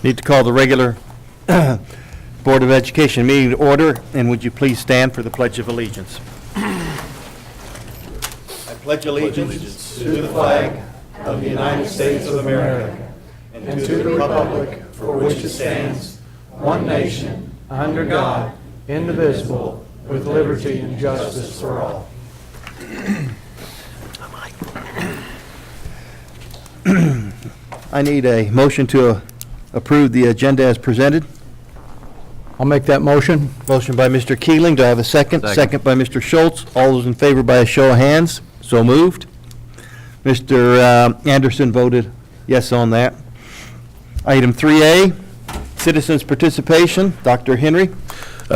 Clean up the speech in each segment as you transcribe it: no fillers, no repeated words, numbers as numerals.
Need to call the regular Board of Education meeting to order, and would you please stand for the Pledge of Allegiance? I pledge allegiance to the flag of the United States of America and to the republic for which it stands, one nation, under God, indivisible, with liberty and justice for all. I need a motion to approve the agenda as presented. I'll make that motion. Motion by Mr. Keeling. Do I have a second? Second by Mr. Schultz. All those in favor by a show of hands. So moved. Mr. Anderson voted yes on that. Item 3A, citizens' participation. Dr. Henry.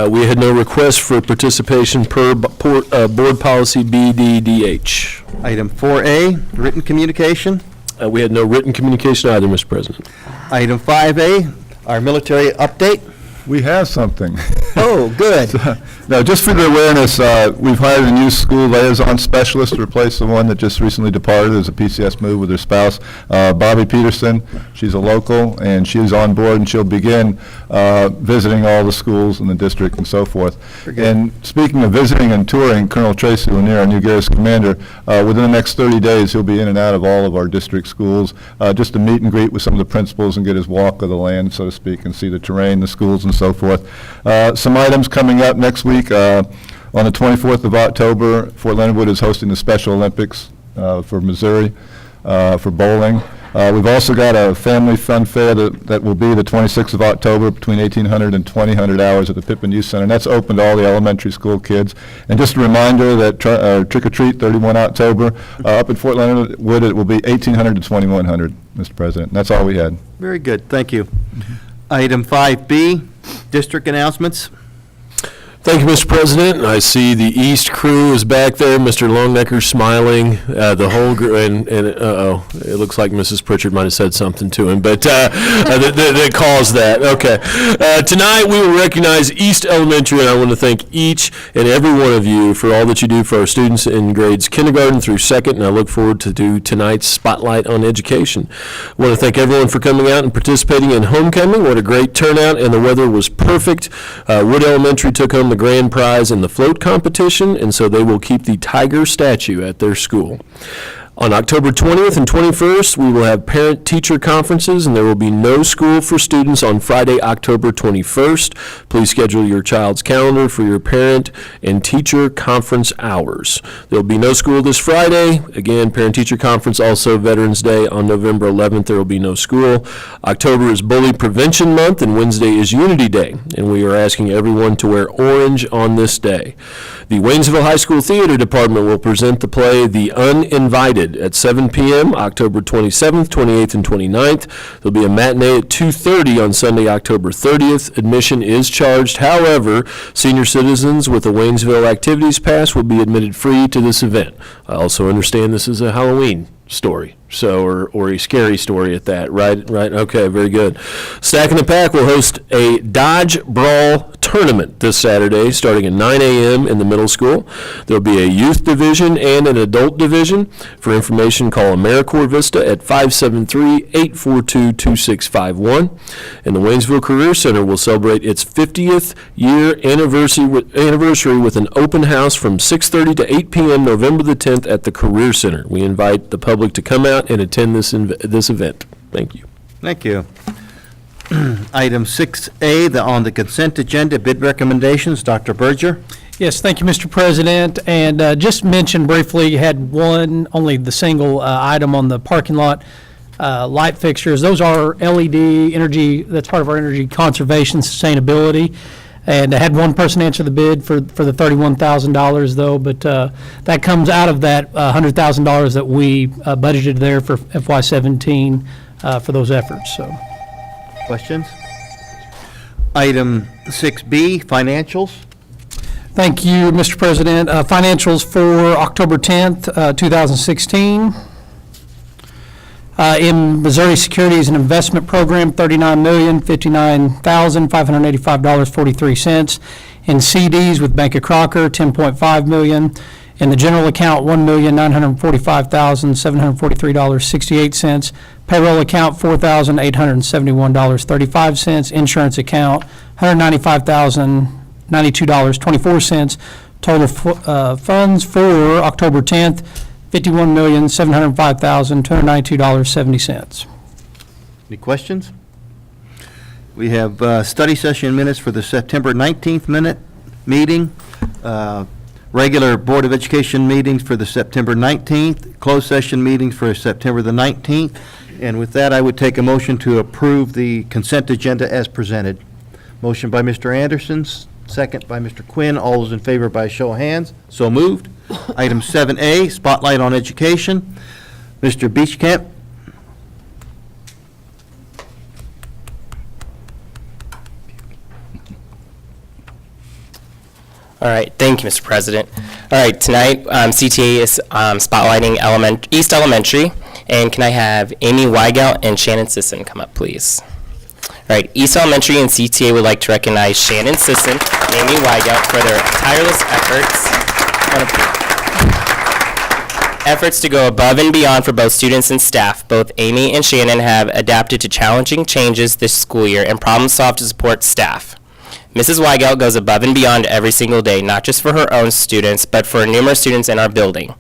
We had no request for participation per board policy BDDH. Item 4A, written communication. We had no written communication either, Mr. President. Item 5A, our military update. We have something. Oh, good. No, just for the awareness, we've hired a new school liaison specialist to replace the one that just recently departed. There's a PCS move with her spouse, Bobby Peterson. She's a local, and she's on board, and she'll begin visiting all the schools in the district and so forth. And speaking of visiting and touring, Colonel Tracy Lanier, our new garrison commander, within the next 30 days, he'll be in and out of all of our district schools just to meet and greet with some of the principals and get his walk of the land, so to speak, and see the terrain, the schools, and so forth. Some items coming up next week. On the 24th of October, Fort Leonard Wood is hosting the Special Olympics for Missouri for bowling. We've also got a family fun fair that will be the 26th of October between 1800 and 2000 hours at the Pippin Youth Center, and that's open to all the elementary school kids. And just a reminder that Trick or Treat 31 October up at Fort Leonard Wood, it will be 1800 to 2100, Mr. President. And that's all we had. Very good. Thank you. Item 5B, district announcements. Thank you, Mr. President. I see the East crew is back there. Mr. Longnecker's smiling. The whole and uh-oh, it looks like Mrs. Pritchard might have said something to him, but that caused that. Okay. Tonight we will recognize East Elementary, and I want to thank each and every one of you for all that you do for our students in grades kindergarten through second, and I look forward to do tonight's Spotlight on Education. I want to thank everyone for coming out and participating in homecoming. What a great turnout, and the weather was perfect. Wood Elementary took home the grand prize in the float competition, and so they will keep the tiger statue at their school. On October 20th and 21st, we will have parent-teacher conferences, and there will be no school for students on Friday, October 21st. Please schedule your child's calendar for your parent and teacher conference hours. There will be no school this Friday. Again, parent-teacher conference, also Veterans Day on November 11th. There will be no school. October is Bully Prevention Month, and Wednesday is Unity Day, and we are asking everyone to wear orange on this day. The Waynesville High School Theater Department will present the play The Uninvited at 7 p.m. October 27th, 28th, and 29th. There'll be a matinee at 2:30 on Sunday, October 30th. Admission is charged. However, senior citizens with a Waynesville Activities Pass will be admitted free to this event. I also understand this is a Halloween story, so or a scary story at that, right? Okay, very good. Stack in the Pack will host a Dodge Brawl tournament this Saturday starting at 9 a.m. in the middle school. There'll be a youth division and an adult division. For information, call AmeriCorps Vista at 573-842-2651. And the Waynesville Career Center will celebrate its 50th year anniversary with an open house from 6:30 to 8 p.m. November the 10th at the Career Center. We invite the public to come out and attend this event. Thank you. Thank you. Item 6A, on the consent agenda, bid recommendations. Dr. Berger. Yes, thank you, Mr. President. And just mention briefly, you had only the single item on the parking lot light fixtures. Those are LED energy. That's part of our energy conservation sustainability. And I had one person answer the bid for the $31,000 though, but that comes out of that $100,000 that we budgeted there for FY17 for those efforts. So, questions? Item 6B, financials. Thank you, Mr. President. Financials for October 10th, 2016. In Missouri Securities and Investment Program, $39,059,585.43. In CDs with Bank of Crocker, $10.5 million. In the general account, $1,945,743.68. Payroll account, $4,871.35. Insurance account, $195,092.24. Total funds for October 10th, $51,705,292.70. Any questions? We have study session minutes for the September 19th meeting, regular Board of Education meetings for the September 19th, closed session meetings for September the 19th. And with that, I would take a motion to approve the consent agenda as presented. Motion by Mr. Anderson, second by Mr. Quinn. All those in favor by show of hands. So moved. Item 7A, Spotlight on Education. Mr. Beachcamp. All right, thank you, Mr. President. All right, tonight, CTA is spotlighting East Elementary, and can I have Amy Weigelt and Shannon Sisson come up, please? All right, East Elementary and CTA would like to recognize Shannon Sisson and Amy Weigelt for their tireless efforts to go above and beyond for both students and staff. Both Amy and Shannon have adapted to challenging changes this school year and problem-solved to support staff. Mrs. Weigelt goes above and beyond every single day, not just for her own students, but for numerous students in our building.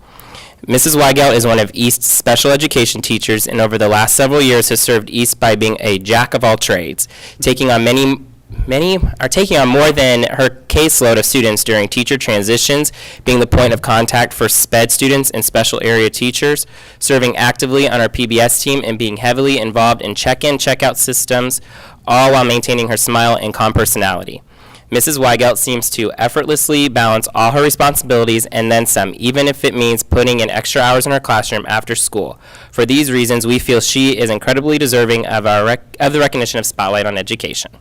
Mrs. Weigelt is one of East's special education teachers, and over the last several years has served East by being a jack of all trades, taking on more than her caseload of students during teacher transitions, being the point of contact for SPED students and special area teachers, serving actively on our PBS team, and being heavily involved in check-in, check-out systems, all while maintaining her smile and calm personality. Mrs. Weigelt seems to effortlessly balance all her responsibilities and then some, even if it means putting in extra hours in her classroom after school. For these reasons, we feel she is incredibly deserving of the recognition of Spotlight on Education.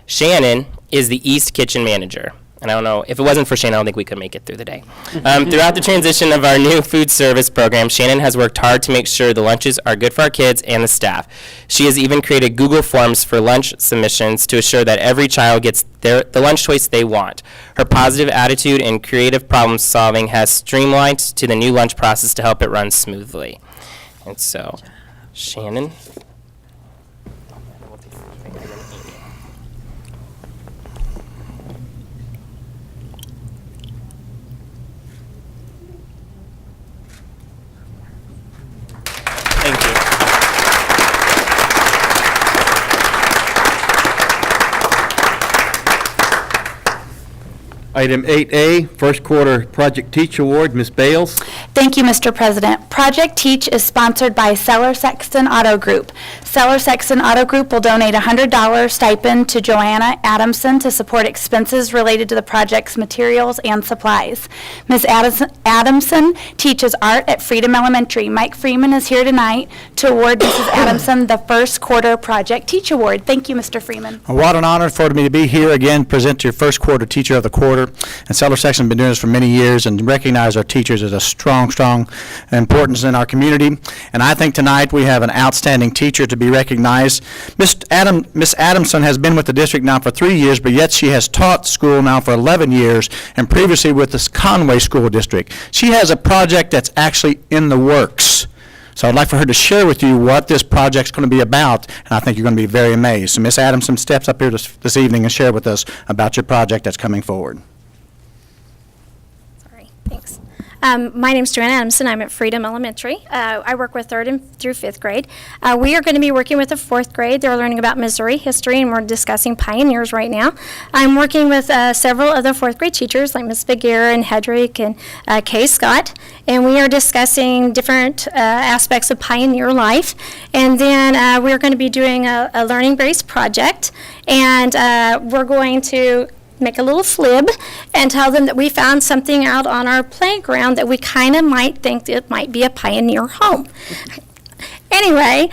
Shannon is the East Kitchen Manager. And I don't know, if it wasn't for Shannon, I don't think we could make it through the day. Throughout the transition of our new food service program, Shannon has worked hard to make sure the lunches are good for our kids and the staff. She has even created Google Forms for lunch submissions to assure that every child gets the lunch choice they want. Her positive attitude and creative problem solving has streamlined to the new lunch process to help it run smoothly. And so, Shannon. Thank you. Item 8A, First Quarter Project Teach Award, Ms. Bales. Thank you, Mr. President. Project Teach is sponsored by Seller Sexton Auto Group. Seller Sexton Auto Group will donate a $100 stipend to Joanna Adamson to support expenses related to the project's materials and supplies. Ms. Adamson teaches art at Freedom Elementary. Mike Freeman is here tonight to award Mrs. Adamson the First Quarter Project Teach Award. Thank you, Mr. Freeman. What an honor for me to be here again, present your First Quarter Teacher of the Quarter. And Seller Sexton has been doing this for many years and recognize our teachers as a strong importance in our community. And I think tonight we have an outstanding teacher to be recognized. Miss Adamson has been with the district now for 3 years, but yet she has taught school now for 11 years and previously with the Conway School District. She has a project that's actually in the works. So I'd like for her to share with you what this project's going to be about, and I think you're going to be very amazed. So Miss Adamson steps up here this evening and share with us about your project that's coming forward. Sorry, thanks. My name's Joanna Adamson. I'm at Freedom Elementary. I work with 3rd through 5th grade. We are going to be working with the 4th grade. They're learning about Missouri history, and we're discussing pioneers right now. I'm working with several of the 4th grade teachers, like Ms. Beguer and Hedrick and Kay Scott, and we are discussing different aspects of pioneer life. And then we're going to be doing a learning-based project, and we're going to make a little flib and tell them that we found something out on our playground that we kind of might think it might be a pioneer home. Anyway,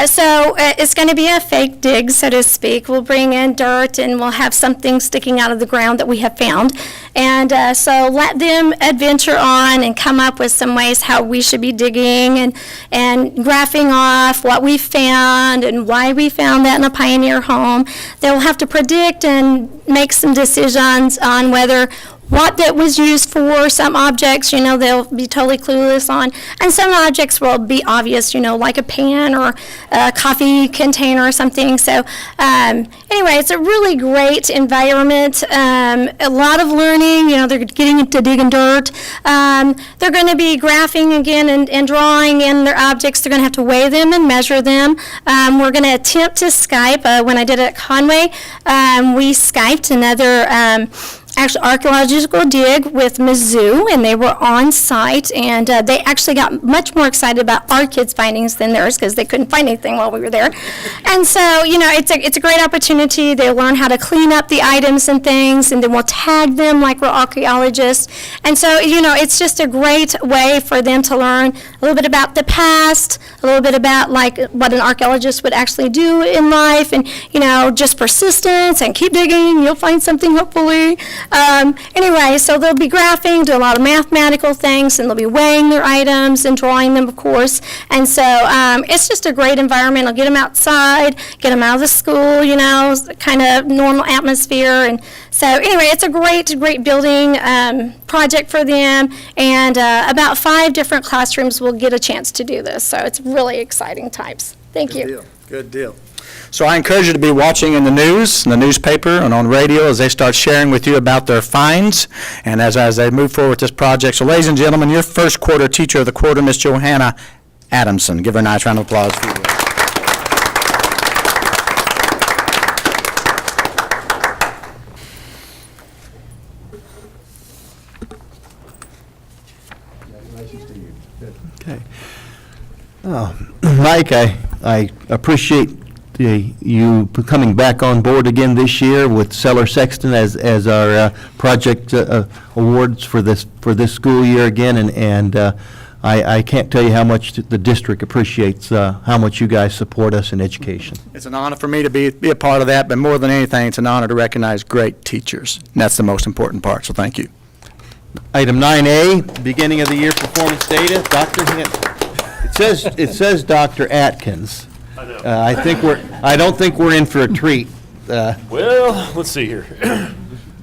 so it's going to be a fake dig, so to speak. We'll bring in dirt and we'll have something sticking out of the ground that we have found. And so let them adventure on and come up with some ways how we should be digging and graphing off what we found and why we found that in a pioneer home. They'll have to predict and make some decisions on whether what that was used for. Some objects, they'll be totally clueless on, and some objects will be obvious, like a pan or a coffee container or something. So anyway, it's a really great environment, a lot of learning. They're getting into digging dirt. They're going to be graphing again and drawing in their objects. They're going to have to weigh them and measure them. We're going to attempt to Skype. When I did it at Conway, we Skyped another actual archaeological dig with Mizzou, and they were on site, and they actually got much more excited about our kids' findings than theirs because they couldn't find anything while we were there. And so, it's a great opportunity. They learn how to clean up the items and things, and then we'll tag them like we're archaeologists. And so, it's just a great way for them to learn a little bit about the past, a little bit about like what an archaeologist would actually do in life, and, just persistence and keep digging, you'll find something hopefully. Anyway, so they'll be graphing, do a lot of mathematical things, and they'll be weighing their items and drawing them, of course. And so it's just a great environment. I'll get them outside, get them out of the school, kind of normal atmosphere. And so anyway, it's a great building project for them. And about 5 different classrooms will get a chance to do this. So it's really exciting times. Thank you. Good deal. So I encourage you to be watching in the news, in the newspaper, and on radio as they start sharing with you about their finds and as they move forward with this project. So ladies and gentlemen, your first quarter teacher of the quarter, Miss Johanna Adamson. Give her a nice round of applause. Okay. Mike, I appreciate you coming back on board again this year with Seller Sexton as our project awards for this school year again, and I can't tell you how much the district appreciates how much you guys support us in education. It's an honor for me to be a part of that, but more than anything, it's an honor to recognize great teachers, and that's the most important part, so thank you. Item 9A, beginning of the year performance data. Dr. It says Dr. Atkins. I know. I don't think we're in for a treat. Well, let's see here.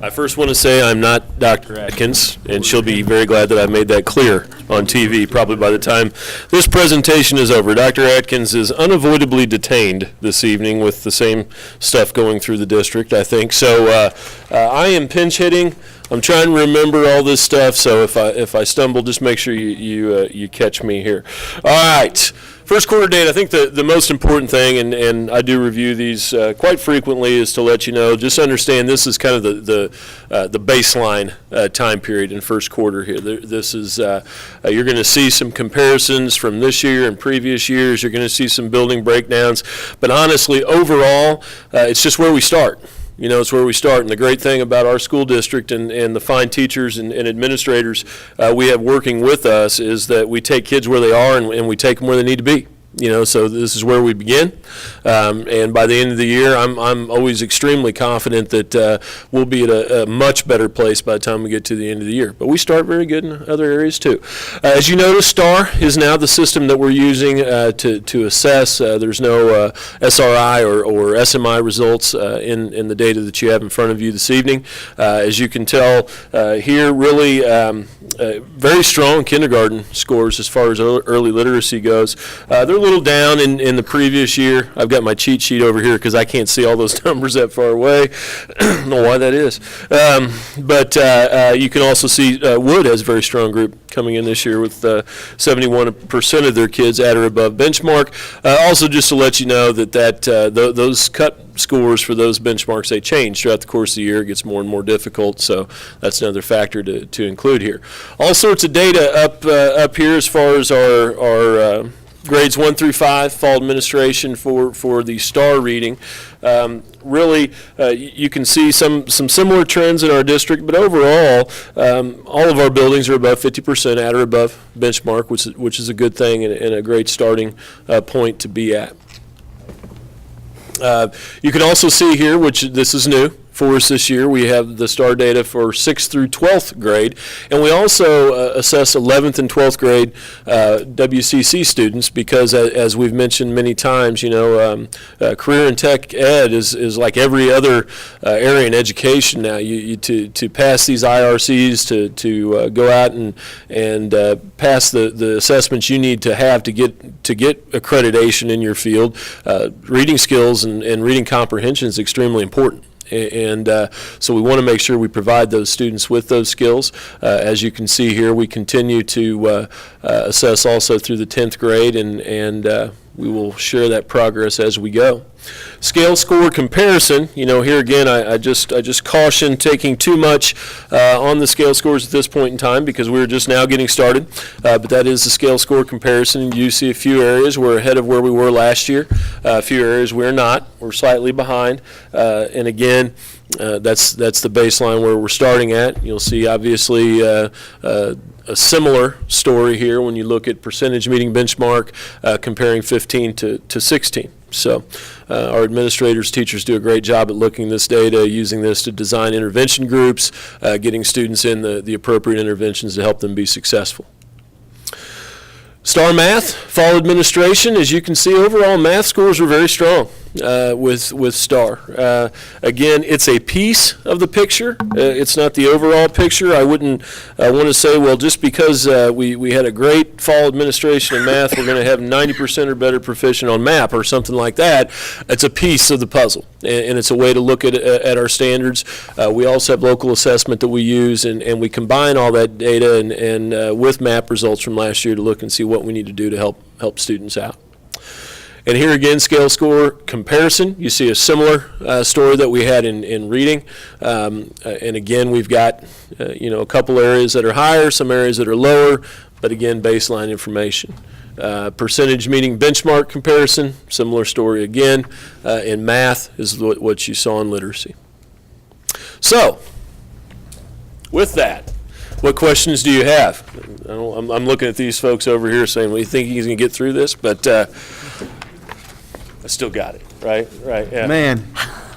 I first want to say I'm not Dr. Atkins, and she'll be very glad that I made that clear on TV probably by the time this presentation is over. Dr. Atkins is unavoidably detained this evening with the same stuff going through the district, I think. So I am pinch hitting. I'm trying to remember all this stuff, so if I stumble, just make sure you catch me here. All right. First quarter data, I think the most important thing, and I do review these quite frequently, is to let you know, just understand this is kind of the baseline time period in first quarter here. This is, you're going to see some comparisons from this year and previous years. You're going to see some building breakdowns. But honestly, overall, it's just where we start. It's where we start. And the great thing about our school district and the fine teachers and administrators we have working with us is that we take kids where they are and we take them where they need to be. So this is where we begin. And by the end of the year, I'm always extremely confident that we'll be at a much better place by the time we get to the end of the year. But we start very good in other areas too. As you notice, STAR is now the system that we're using to assess. There's no SRI or SMI results in the data that you have in front of you this evening. As you can tell here, really very strong kindergarten scores as far as early literacy goes. They're a little down in the previous year. I've got my cheat sheet over here because I can't see all those numbers that far away. I don't know why that is. But you can also see Wood has a very strong group coming in this year with 71% of their kids at or above benchmark. Also, just to let you know that those cut scores for those benchmarks, they change throughout the course of the year. It gets more and more difficult, so that's another factor to include here. All sorts of data up here as far as our grades 1 through 5, fall administration for the STAR reading. Really, you can see some similar trends in our district, but overall, all of our buildings are above 50% at or above benchmark, which is a good thing and a great starting point to be at. You can also see here, which this is new for us this year. We have the STAR data for 6th through 12th grade, and we also assess 11th and 12th grade WCC students because, as we've mentioned many times, career and tech ed is like every other area in education now. To pass these IRCs, to go out and pass the assessments you need to have to get accreditation in your field, reading skills and reading comprehension is extremely important. And so we want to make sure we provide those students with those skills. As you can see here, we continue to assess also through the 10th grade, and we will share that progress as we go. Scale score comparison, here again, I just caution taking too much on the scale scores at this point in time because we're just now getting started. But that is the scale score comparison. You see a few areas we're ahead of where we were last year. A few areas we're not. We're slightly behind. And again, that's the baseline where we're starting at. You'll see obviously a similar story here when you look at percentage meeting benchmark comparing 15 to 16. So our administrators, teachers do a great job at looking at this data, using this to design intervention groups, getting students in the appropriate interventions to help them be successful. STAR Math, fall administration, as you can see, overall math scores were very strong with STAR. Again, it's a piece of the picture. It's not the overall picture. I wouldn't want to say, well, just because we had a great fall administration in math, we're going to have 90% or better proficient on MAP or something like that. It's a piece of the puzzle, and it's a way to look at our standards. We also have local assessment that we use, and we combine all that data and with MAP results from last year to look and see what we need to do to help students out. And here again, scale score comparison. You see a similar story that we had in reading. And again, we've got a couple areas that are higher, some areas that are lower, but again, baseline information. Percentage meeting benchmark comparison, similar story again. In math is what you saw in literacy. So, with that, what questions do you have? I'm looking at these folks over here saying, well, you think he's going to get through this? But I still got it, right? Right, yeah. Man,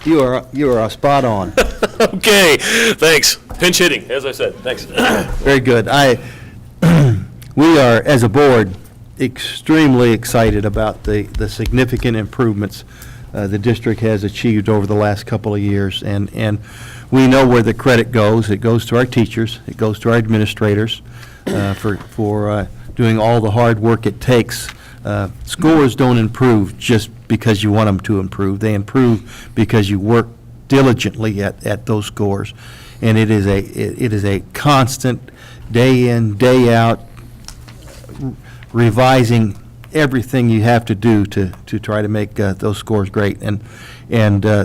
you are spot on. Okay, thanks. Pinch hitting, as I said, thanks. Very good. We are, as a board, extremely excited about the significant improvements the district has achieved over the last couple of years, and we know where the credit goes. It goes to our teachers, it goes to our administrators for doing all the hard work it takes. Scores don't improve just because you want them to improve. They improve because you work diligently at those scores, and it is a constant, day in, day out, revising everything you have to do to try to make those scores great. And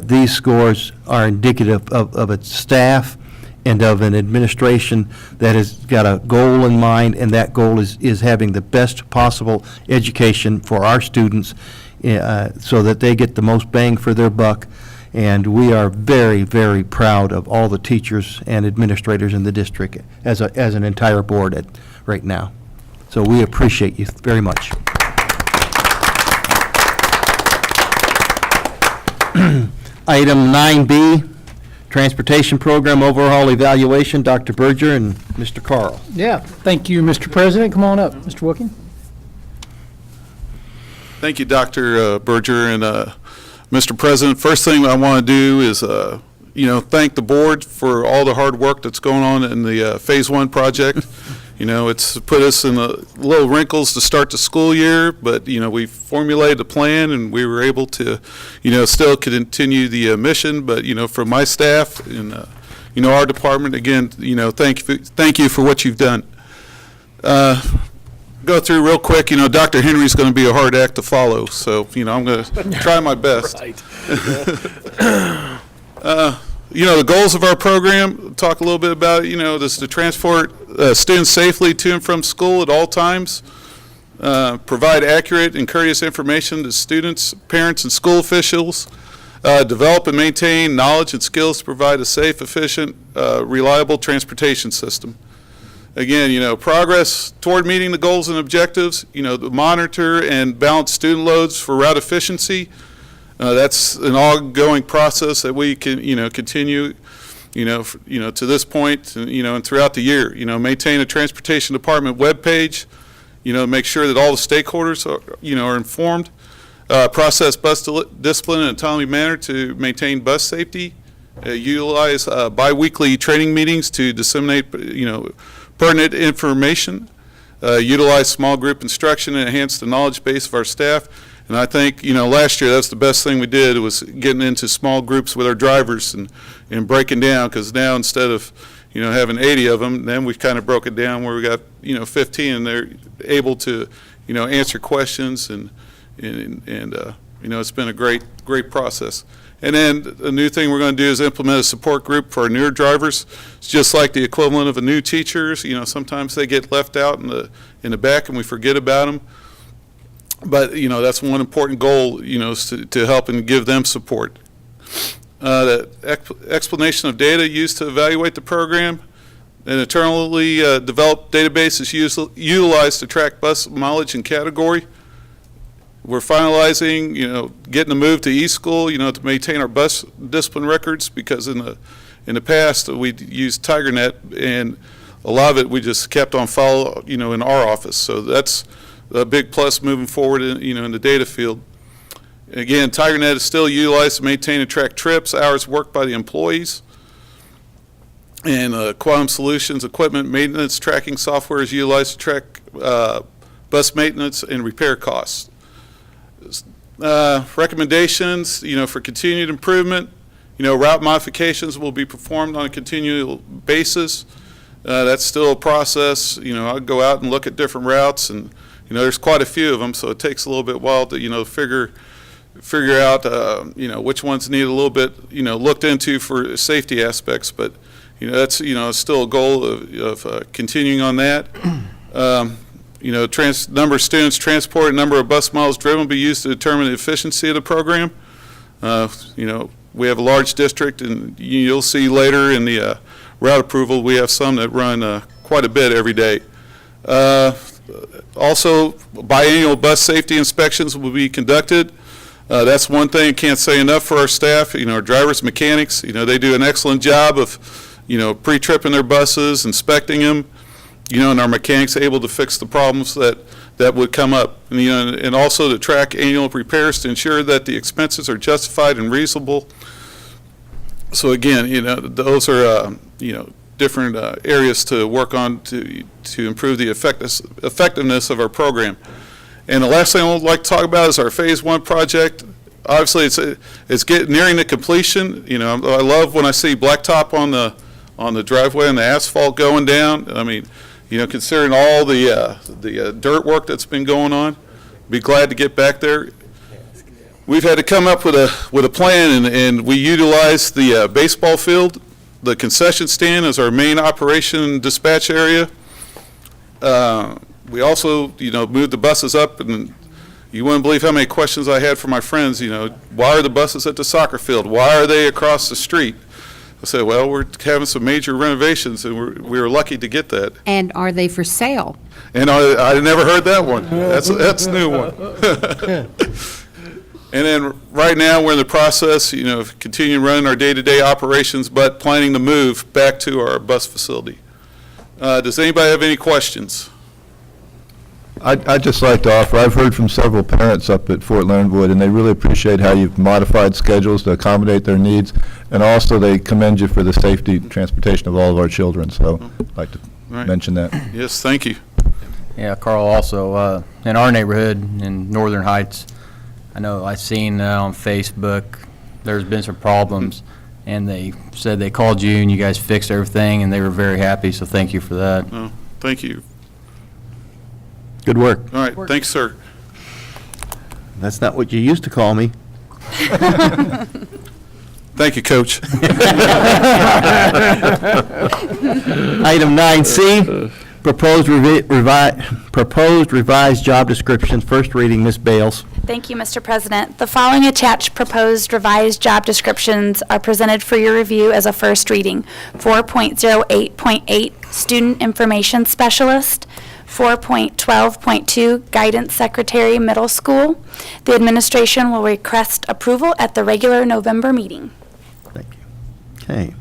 these scores are indicative of its staff and of an administration that has got a goal in mind, and that goal is having the best possible education for our students so that they get the most bang for their buck. And we are very, very proud of all the teachers and administrators in the district as an entire board right now. So we appreciate you very much. Item 9B, Transportation Program Overhaul Evaluation, Dr. Berger and Mr. Carl. Yeah, thank you, Mr. President. Come on up, Mr. Wooking. Thank you, Dr. Berger and Mr. President. First thing I want to do is, thank the board for all the hard work that's going on in the Phase 1 project. It's put us in little wrinkles to start the school year, but, we formulated a plan and we were able to, still continue the mission. But, for my staff and, our department, again, thank you for what you've done. Go through real quick, Dr. Henry's going to be a hard act to follow, so, I'm going to try my best. Right. The goals of our program, talk a little bit about, this to transport students safely to and from school at all times, provide accurate and courteous information to students, parents, and school officials, develop and maintain knowledge and skills to provide a safe, efficient, reliable transportation system. Again, progress toward meeting the goals and objectives, monitor and balance student loads for route efficiency, That's an ongoing process that we can, continue, to this point, and throughout the year. Maintain a transportation department webpage, make sure that all the stakeholders are informed. Process bus discipline in a timely manner to maintain bus safety. Utilize biweekly training meetings to disseminate, pertinent information. Utilize small group instruction and enhance the knowledge base of our staff. And I think, last year, that's the best thing we did, was getting into small groups with our drivers and breaking down, because now instead of, having 80 of them, then we've kind of broke it down where we got, 15, and they're able to, answer questions, and it's been a great process. And then a new thing we're going to do is implement a support group for our newer drivers. It's just like the equivalent of a new teacher. Sometimes they get left out in the back and we forget about them. But, that's one important goal, is to help and give them support. The explanation of data used to evaluate the program. An internally developed database is utilized to track bus mileage and category. We're finalizing, getting the move to eSchool, to maintain our bus discipline records, because in the past we used TigerNet, and a lot of it we just kept on file, in our office. So that's a big plus moving forward, in the data field. Again, TigerNet is still utilized to maintain and track trips, hours worked by the employees. And Quantum Solutions equipment maintenance tracking software is utilized to track bus maintenance and repair costs. Recommendations, for continued improvement, route modifications will be performed on a continual basis. That's still a process. I'll go out and look at different routes, and there's quite a few of them, so it takes a little bit while to figure out which ones need a little bit looked into for safety aspects. But that's still a goal of continuing on that. Number of students transported, number of bus miles driven will be used to determine the efficiency of the program. We have a large district, and you'll see later in the route approval, we have some that run quite a bit every day. Also, biannual bus safety inspections will be conducted. That's one thing I can't say enough for our staff. Our drivers, mechanics, they do an excellent job of, pre-tripping their buses, inspecting them. And our mechanics are able to fix the problems that would come up. And also to track annual repairs to ensure that the expenses are justified and reasonable. So again, those are, different areas to work on to improve the effectiveness of our program. And the last thing I would like to talk about is our Phase 1 project. Obviously, it's nearing the completion. I love when I see blacktop on the driveway and the asphalt going down. I mean, considering all the dirt work that's been going on, be glad to get back there. We've had to come up with a plan, and we utilized the baseball field, the concession stand as our main operation dispatch area. We also, moved the buses up, and you wouldn't believe how many questions I had from my friends. Why are the buses at the soccer field? Why are they across the street? I said, well, we're having some major renovations, and we were lucky to get that. And are they for sale? And I never heard that one. That's a new one. And then right now, we're in the process, of continuing running our day-to-day operations, but planning to move back to our bus facility. Does anybody have any questions? I'd just like to offer, I've heard from several parents up at Fort Leonard Wood, and they really appreciate how you've modified schedules to accommodate their needs, and also they commend you for the safety transportation of all of our children, so I'd like to mention that. Yes, thank you. Yeah, Carl, also, in our neighborhood in Northern Heights, I know I've seen on Facebook, there's been some problems, and they said they called you and you guys fixed everything, and they were very happy, so thank you for that. Oh, thank you. Good work. All right, thanks, sir. That's not what you used to call me. Thank you, Coach. Item 9C, proposed revised job descriptions, first reading, Ms. Bales. Thank you, Mr. President. The following attached proposed revised job descriptions are presented for your review as a first reading. 4.08.8, Student Information Specialist. 4.12.2 Guidance Secretary Middle School. The administration will request approval at the regular November meeting. Thank you. Okay.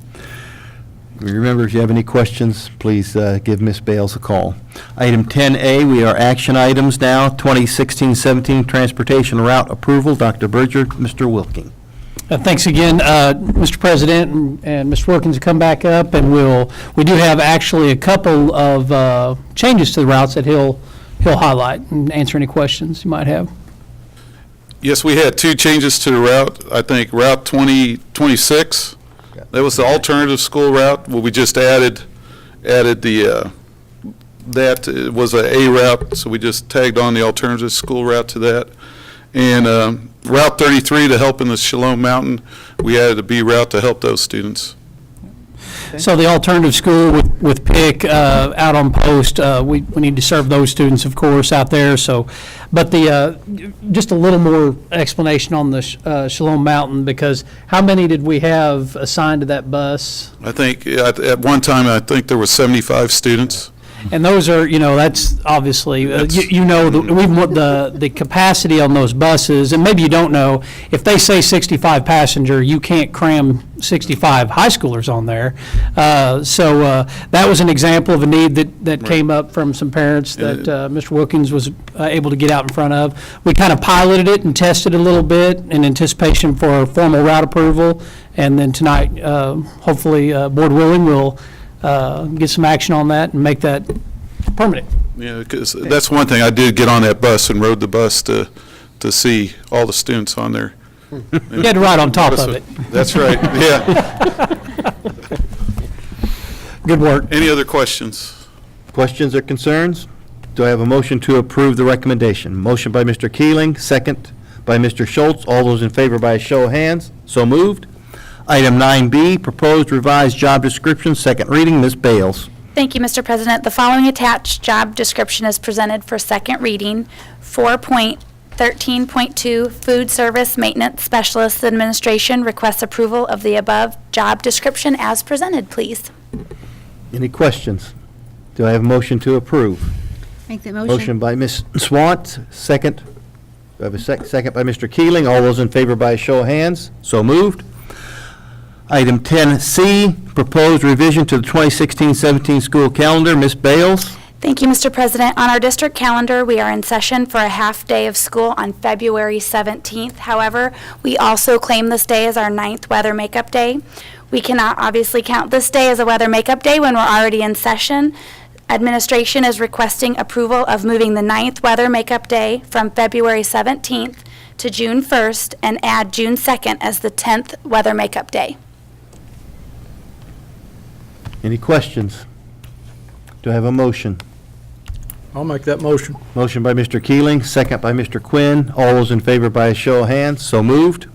Remember, if you have any questions, please give Ms. Bales a call. Item 10A, we are action items now, 2016-17 Transportation Route Approval. Dr. Berger, Mr. Wilking. Thanks again, Mr. President, and Mr. Wilkins will come back up, and we do have actually a couple of changes to the routes that he'll highlight and answer any questions you might have. Yes, we had 2 changes to the route. I think Route 2026, that was the alternative school route. Well, we just added the, that was a A route, so we just tagged on the alternative school route to that. And Route 33 to help in the Shalom Mountain, we added a B route to help those students. So the alternative school with PIC out on post, we need to serve those students, of course, out there. So, but just a little more explanation on the Shalom Mountain, because how many did we have assigned to that bus? I think at one time, I think there were 75 students. And those are, that's obviously, the capacity on those buses, and maybe you don't know, if they say 65 passenger, you can't cram 65 high schoolers on there. So that was an example of a need that came up from some parents that Mr. Wilkins was able to get out in front of. We kind of piloted it and tested it a little bit in anticipation for formal route approval. And then tonight, hopefully, Board willing, we'll get some action on that and make that permanent. Yeah, because that's one thing. I did get on that bus and rode the bus to see all the students on there. You had to ride on top of it. That's right, yeah. Good work. Any other questions? Questions or concerns? Do I have a motion to approve the recommendation? Motion by Mr. Keeling, second by Mr. Schultz. All those in favor by a show of hands. So moved. Item 9B, proposed revised job description, second reading. Ms. Bales. Thank you, Mr. President. The following attached job description is presented for second reading. 4.13.2 Food Service Maintenance Specialist Administration requests approval of the above job description as presented, please. Any questions? Do I have a motion to approve? Make that motion. Motion by Ms. Swant, second. Do I have a second by Mr. Keeling? All those in favor by a show of hands. So moved. Item 10C, proposed revision to the 2016-17 school calendar. Ms. Bales. Thank you, Mr. President. On our district calendar, we are in session for a half day of school on February 17th. However, we also claim this day as our 9th weather makeup day. We cannot obviously count this day as a weather makeup day when we're already in session. Administration is requesting approval of moving the 9th weather makeup day from February 17th to June 1st and add June 2nd as the 10th weather makeup day. Any questions? Do I have a motion? I'll make that motion. Motion by Mr. Keeling, second by Mr. Quinn. All those in favor by a show of hands. So moved.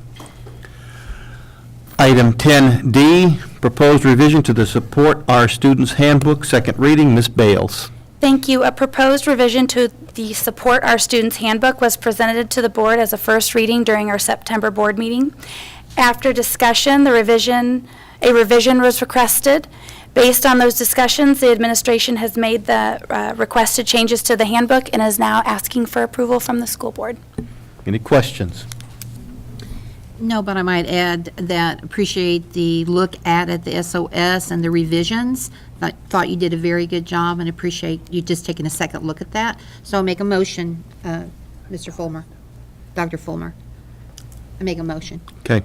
Item 10D, proposed revision to the Support Our Students Handbook, second reading. Ms. Bales. Thank you. A proposed revision to the Support Our Students Handbook was presented to the board as a first reading during our September board meeting. After discussion, a revision was requested. Based on those discussions, the administration has made the requested changes to the handbook and is now asking for approval from the school board. Any questions? No, but I might add that appreciate the look at the SOS and the revisions. I thought you did a very good job and appreciate you just taking a second look at that. So I'll make a motion, Mr. Fulmer, Dr. Fulmer. I make a motion. Okay.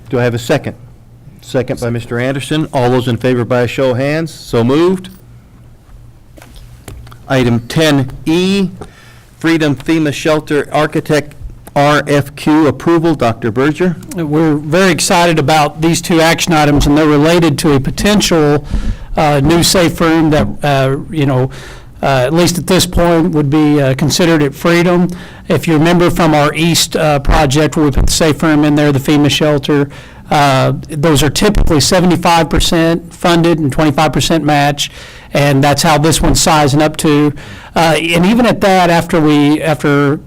Do I have a second? Second by Mr. Anderson. All those in favor by a show of hands. So moved. Item 10E, Freedom FEMA Shelter Architect RFQ approval. Dr. Berger. We're very excited about these two action items, and they're related to a potential new safe room that, at least at this point, would be considered at Freedom. If you remember from our East project where we put the safe room in there, the FEMA shelter, those are typically 75% funded and 25% match. and that's how this one's sizing up to. And even at that, after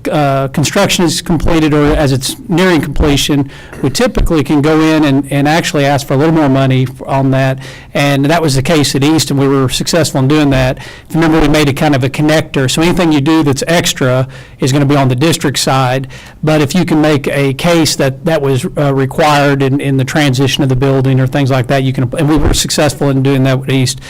construction is completed or as it's nearing completion, we typically can go in and actually ask for a little more money on that. And that was the case at East, and we were successful in doing that. If you remember, we made it kind of a connector, so anything you do that's extra is going to be on the district side. But if you can make a case that was required in the transition of the building or things like that, you can, and we were successful in doing that with East.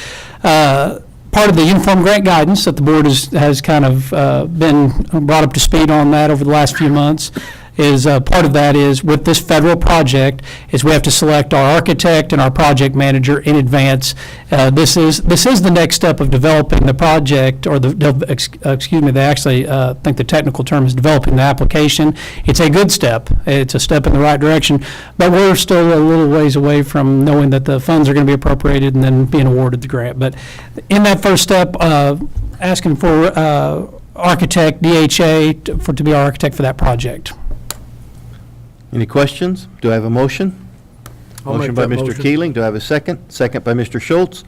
Part of the uniform grant guidance that the board has kind of been brought up to speed on that over the last few months is part of that is with this federal project is we have to select our architect and our project manager in advance. This is the next step of developing the project, or excuse me, they actually think the technical term is developing the application. It's a good step. It's a step in the right direction, but we're still a little ways away from knowing that the funds are going to be appropriated and then being awarded the grant. But in that first step, asking for architect, DHA, to be our architect for that project. Any questions? Do I have a motion? I'll make Motion by that Mr. motion. Keeling. Do I have a second? Second by Mr. Schultz.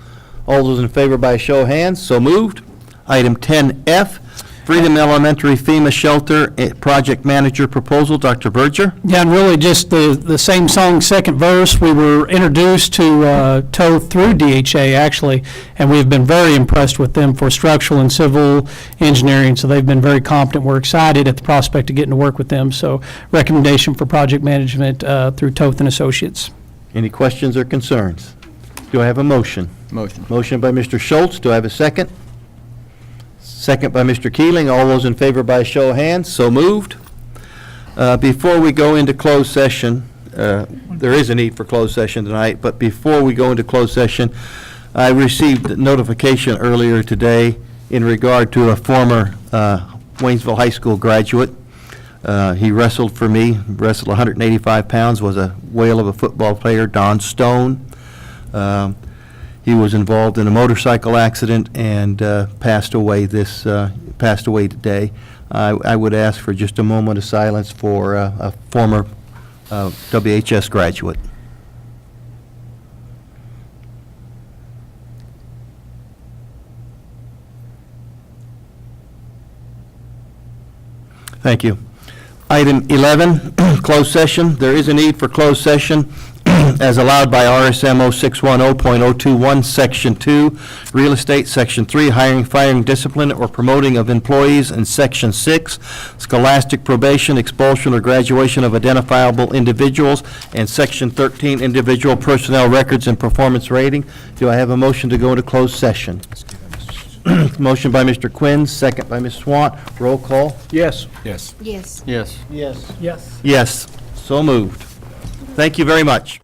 All those in favor by a show of hands, so moved. Item 10F, Freedom Elementary FEMA Shelter Project Manager Proposal. Dr. Berger. Yeah, and really just the same song, second verse. We were introduced to TOE through DHA, actually, and we've been very impressed with them for structural and civil engineering, so they've been very competent. We're excited at the prospect of getting to work with them, so recommendation for project management through TOE and Associates. Any questions or concerns? Do I have a motion? Motion. Motion by Mr. Schultz. Do I have a second? Second by Mr. Keeling. All those in favor by a show of hands, so moved. Before we go into closed session, there is a need for closed session tonight, but before we go into closed session, I received notification earlier today in regard to a former Waynesville High School graduate. He wrestled for me, wrestled 185 pounds, was a whale of a football player, Don Stone. He was involved in a motorcycle accident and passed away today. I would ask for just a moment of silence for a former WHS graduate. Thank you. Item 11, closed session. There is a need for closed session as allowed by RSMO 610.021, Section 2, Real Estate, Section 3, Hiring, Firing, Discipline, or Promoting of Employees, and Section 6, Scholastic Probation, Expulsion, or Graduation of Identifiable Individuals, and Section 13, Individual Personnel Records and Performance Rating. Do I have a motion to go into closed session? Motion by Mr. Quinn, second by Ms. Swant. Roll call. Yes. Yes. Yes. Yes. Yes. Yes, so moved. Thank you very much.